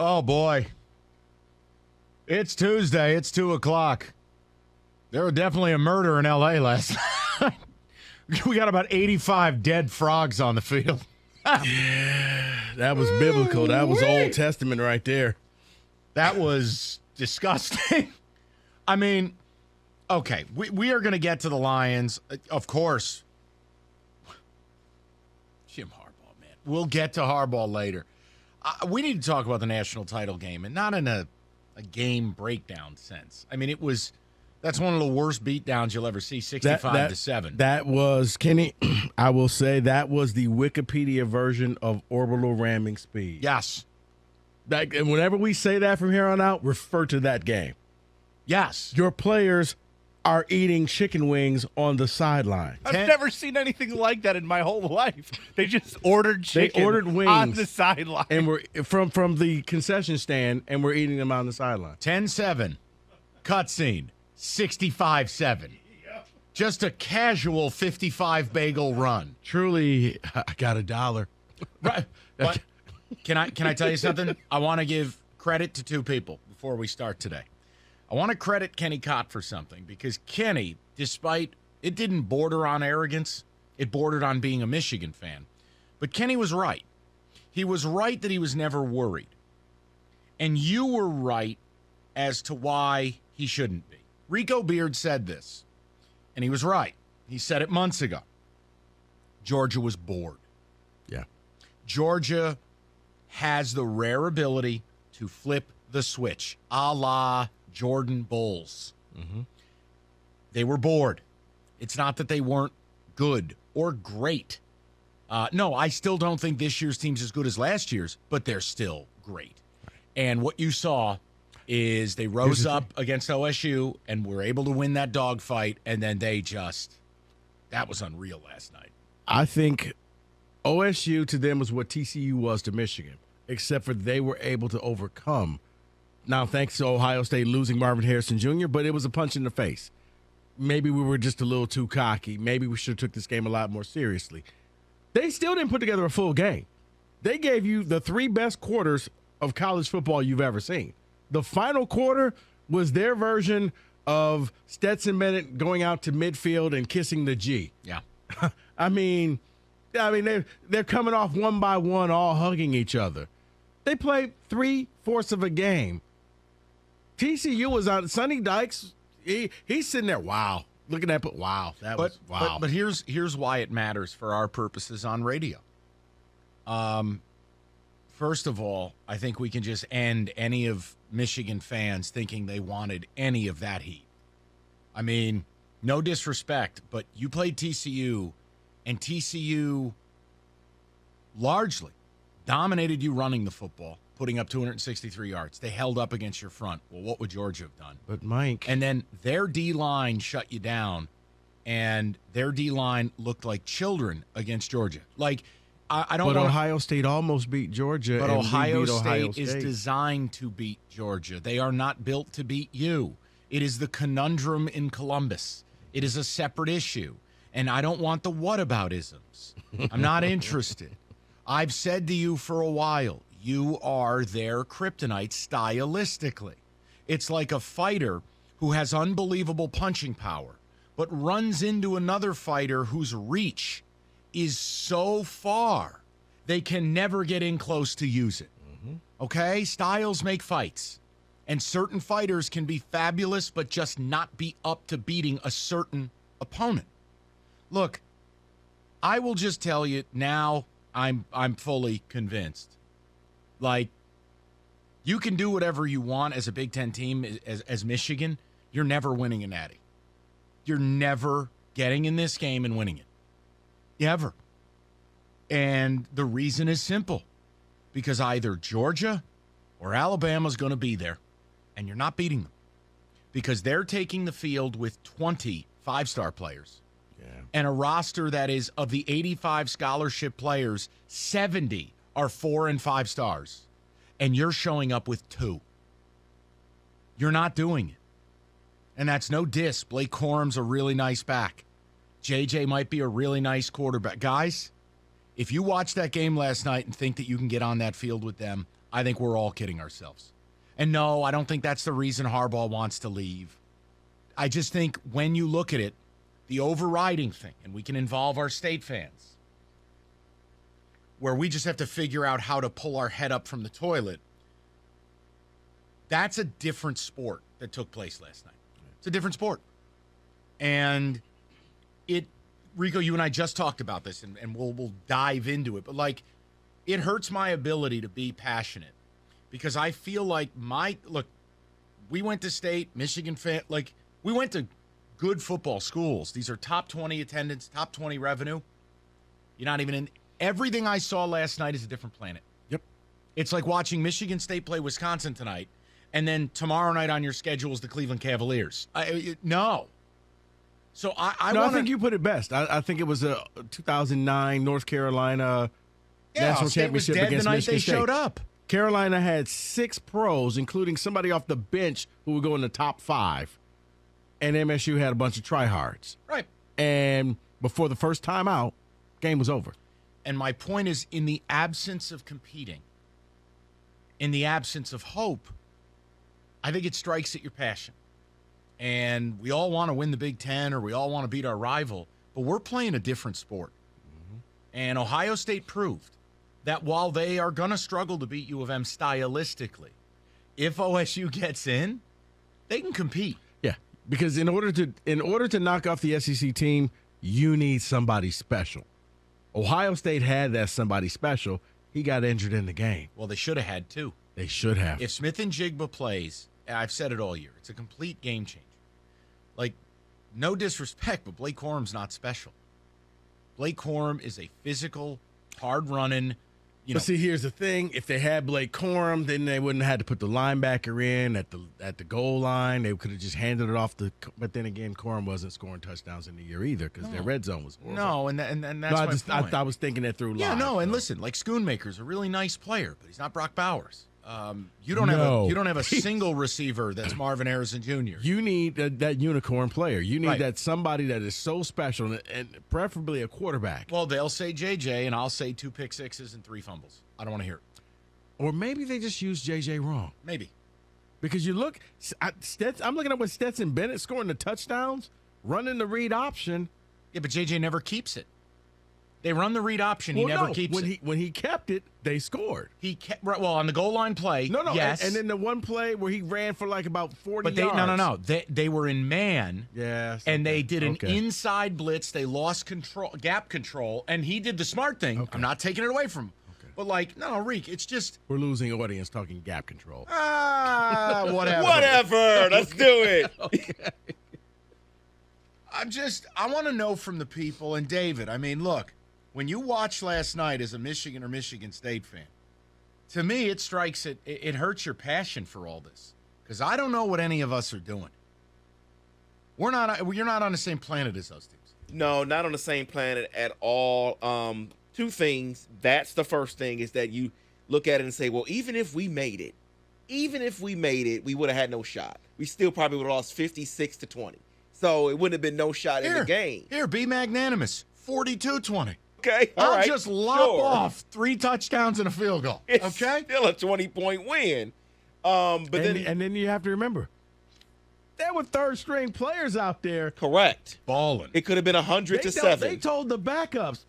Oh, boy. It's Tuesday. It's 2 o'clock. There was definitely a murder in L.A. last night. We got about 85 dead frogs on the field. Yeah, that was biblical. That was Old Testament right there. That was disgusting. I mean, okay, we are going to get to the Lions, of course. Jim Harbaugh, man. We'll get to Harbaugh later. We need to talk about the national title game, and not in a game breakdown sense. I mean, that's one of the worst beatdowns you'll ever see, 65-7. That was, Kenny, I will say that was the Wikipedia version of orbital ramming speed. Yes. And whenever we say that from here on out, refer to that game. Yes. Your players are eating chicken wings on the sideline. I've never seen anything like that in my whole life. They just ordered chicken. They ordered wings on the sideline. And we're from the concession stand, and we're eating them on the sideline. 10-7. Cutscene. 65-7. Just a casual 55 bagel run. Truly, I got $1. Right. But can I tell you something? I want to give credit to two people before we start today. I want to credit Kenny Cott for something, because Kenny, despite it didn't border on arrogance, it bordered on being a Michigan fan. But Kenny was right. He was right that he was never worried. And you were right as to why he shouldn't be. Rico Beard said this, and he was right. He said it months ago. Georgia was bored. Yeah. Georgia has the rare ability to flip the switch, a la Jordan Bulls. Mm-hmm. They were bored. It's not that they weren't good or great. No, I still don't think this year's team's as good as last year's, but they're still great. And what you saw is they rose up against OSU and were able to win that dogfight, and then that was unreal last night. I think OSU to them was what TCU was to Michigan, except for they were able to overcome. Now, thanks to Ohio State losing Marvin Harrison Jr., but it was a punch in the face. Maybe we were just a little too cocky. Maybe we should have took this game a lot more seriously. They still didn't put together a full game. They gave you the 3 best quarters of college football you've ever seen. The final quarter was their version of Stetson Bennett going out to midfield and kissing the G. Yeah. I mean, they're coming off one by one, all hugging each other. They played 3/4 of a game. TCU was on Sonny Dykes. He's sitting there, wow, looking at it. Wow, was wow. But here's why it matters for our purposes on radio. First of all, I think we can just end any of Michigan fans thinking they wanted any of that heat. I mean, no disrespect, but you played TCU, and TCU largely dominated you running the football, putting up 263 yards. They held up against your front. Well, what would Georgia have done? But, Mike. And then their D-line shut you down, and their D-line looked like children against Georgia. Like, I don't. But Ohio State almost beat Georgia. But and Ohio beat Ohio State is designed to beat Georgia. They are not built to beat you. It is the conundrum in Columbus. It is a separate issue. And I don't want the whataboutisms. I'm not interested. I've said to you for a while, you are their kryptonite stylistically. It's like a fighter who has unbelievable punching power, but runs into another fighter whose reach is so far they can never get in close to use it. Mm-hmm. Okay? Styles make fights. And certain fighters can be fabulous, but just not be up to beating a certain opponent. Look, I will just tell you now, I'm fully convinced. Like, you can do whatever you want as a Big Ten team, as Michigan. You're never winning a natty. You're never getting in this game and winning it. Ever. And the reason is simple. Because either Georgia or Alabama's going to be there, and you're not beating them. Because they're taking the field with 20 five-star players. Yeah. And a roster that is, of the 85 scholarship players, 70 are 4 and 5 stars. And you're showing up with 2. You're not doing it. And that's no diss. Blake Corum's a really nice back. JJ might be a really nice quarterback. Guys, if you watch that game last night and think that you can get on that field with them, I think we're all kidding ourselves. And no, I don't think that's the reason Harbaugh wants to leave. I just think when you look at it, the overriding thing, and we can involve our state fans, where we just have to figure out how to pull our head up from the toilet, that's a different sport that took place last night. It's a different sport. And Rico, you and I just talked about this, and we'll dive into it. But, like, it hurts my ability to be passionate because I feel like we went to state, Michigan fan, like, we went to good football schools. These are top 20 attendance, top 20 revenue. You're not even in. Everything I saw last night is a different planet. Yep. It's like watching Michigan State play Wisconsin tonight, and then tomorrow night on your schedule is the Cleveland Cavaliers. No. So I think you put it best. I think it was a 2009 North Carolina national championship against the night Michigan they State. showed up. Carolina had 6 pros, including somebody off the bench who would go in the top 5, and MSU had a bunch of tryhards. Right. And before the first time out, game was over. And my point is, in the absence of competing, in the absence of hope, I think it strikes at your passion. And we all want to win the Big Ten, or we all want to beat our rival, but we're playing a different sport. Mm-hmm. And Ohio State proved that while they are going to struggle to beat U of M stylistically, if OSU gets in, they can compete. Yeah, because in order to knock off the SEC team, you need somebody special. Ohio State had that somebody special. He got injured in the game. Well, they should have had two. They should have. If Smith and Jigba plays, and I've said it all year, it's a complete game changer. Like, no disrespect, but Blake Corum's not special. Blake Corum is a physical, hard-running, But see, here's the thing. If they had Blake Corum, then they wouldn't have had to put the linebacker in at the goal line. They could have just handed it off but then again, Corum wasn't scoring touchdowns in the year either because their red zone was horrible. No, and that's my point. I was thinking that through live. Yeah, no, and listen, like Schoonmaker's a really nice player, but he's not Brock Bowers. You don't have a single receiver that's Marvin Harrison Jr. You need that unicorn player. You need Right. that somebody that is so special and preferably a quarterback. Well, they'll say JJ, and I'll say 2 pick sixes and 3 fumbles. I don't want to hear it. Or maybe they just use JJ wrong. Maybe. Because you look, I'm looking at what Stetson Bennett scoring the touchdowns, running the read option. Yeah, but JJ never keeps it. They run the read option. He never keeps it. When he kept it, they scored. He kept on the goal line play. No. Yes. And then the one play where he ran for like about 40 yards. No. They were in man. Yes. And they did an inside blitz. They lost control, gap control, and he did the smart thing. Okay. I'm not taking it away from him. Okay. But Reek, it's just we're losing audience talking gap control. Whatever. Whatever. Let's do it. Okay. I want to know from the people, and David, I mean, look, when you watched last night as a Michigan or Michigan State fan, to me it strikes it hurts your passion for all this, because I don't know what any of us are doing. You're not on the same planet as those teams. No, not on the same planet at all. 2 things. That's the first thing, is that you look at it and say, well, even if we made it, we would have had no shot. We still probably would have lost 56-20. So it wouldn't have been no shot in the game. Here, be magnanimous. 42-20. Okay, all I'll right, just lop off 3 touchdowns and a field goal. It's okay? still a 20-point win. Then you have to remember, there were third-string players out there. Correct. Balling. It could have been 100-7. They told the backups,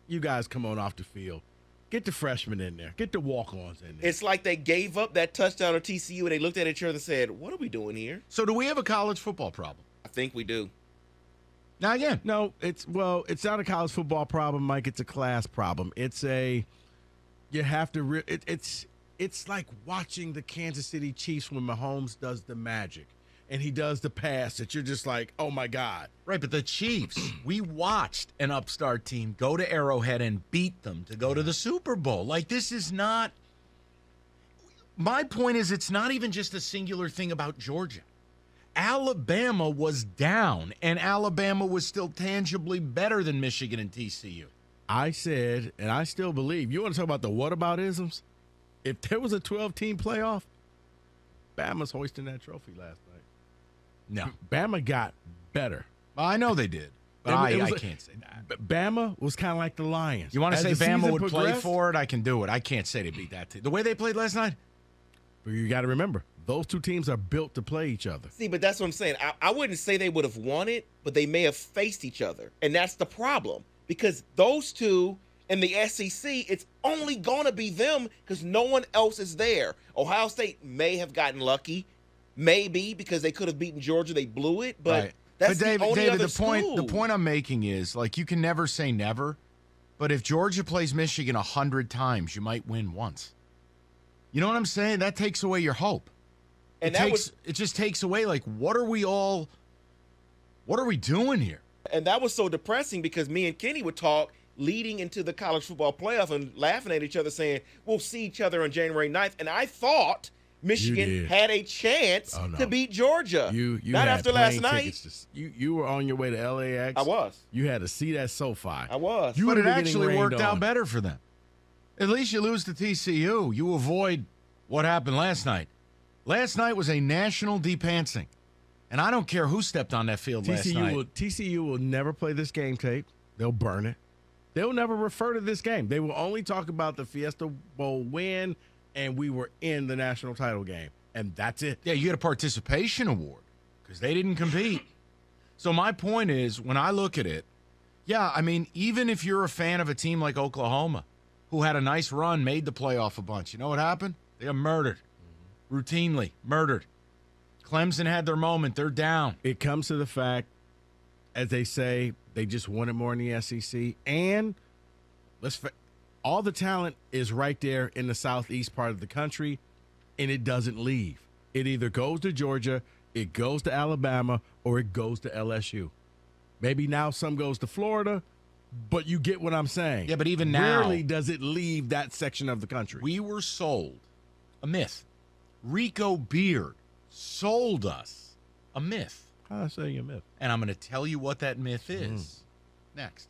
you guys come on off the field. Get the freshmen in there. Get the walk-ons in there. It's like they gave up that touchdown to TCU and they looked at each other and said, what are we doing here? So do we have a college football problem? I think we do. Now again, no, it's not a college football problem, Mike. It's a class problem. It's like watching the Kansas City Chiefs when Mahomes does the magic and he does the pass that you're just like, oh my God. Right, but the Chiefs, we watched an upstart team go to Arrowhead and beat them to go to the Super Bowl. Like, this is not. My point is, it's not even just a singular thing about Georgia. Alabama was down, and Alabama was still tangibly better than Michigan and TCU. I said, and I still believe, you want to talk about the whataboutisms? If there was a 12-team playoff, Bama's hoisting that trophy last night. No. Bama got better. I know they did. But I can't say that. Bama was kind of like the Lions. You want to As say the Bama season would play progressed, for it? I can do it. I can't say they beat that team. The way they played last night? But you got to remember, those two teams are built to play each other. See, but that's what I'm saying. I wouldn't say they would have won it, but they may have faced each other. And that's the problem. Because those two in the SEC, it's only going to be them because no one else is there. Ohio State may have gotten lucky, maybe, because they could have beaten Georgia. They blew it, but Right. that's But the only other the point I'm making is, like, you can never say never, but if Georgia plays Michigan 100 times, you might win once. You know what I'm saying? That takes away your hope. And It just takes away, like, what are we doing here? And that was so depressing because me and Kenny would talk leading into the college football playoff and laughing at each other saying, we'll see each other on January 9th. And I thought Michigan had a chance to beat Georgia. Not after last night. You were on your way to LAX. I was. You had a seat at SoFi. I was. But it actually worked out better for them. At least you lose to TCU. You avoid what happened last night. Last night was a national depantsing. And I don't care who stepped on that field last night. TCU will never play this game tape. They'll burn it. They'll never refer to this game. They will only talk about the Fiesta Bowl win, and we were in the national title game. And that's it. Yeah, you get a participation award because they didn't compete. So my point is, when I look at it, yeah, I mean, even if you're a fan of a team like Oklahoma, who had a nice run, made the playoff a bunch, you know what happened? They got murdered. Routinely murdered. Clemson had their moment. They're down. It comes to the fact, as they say, they just wanted more in the SEC. And all the talent is right there in the southeast part of the country, and it doesn't leave. It either goes to Georgia, it goes to Alabama, or it goes to LSU. Maybe now some goes to Florida, but you get what I'm saying. Yeah, but even now, rarely does it leave that section of the country. We were sold a myth. Rico Beard sold us a myth. How I say a myth? And I'm going to tell you what that myth is next.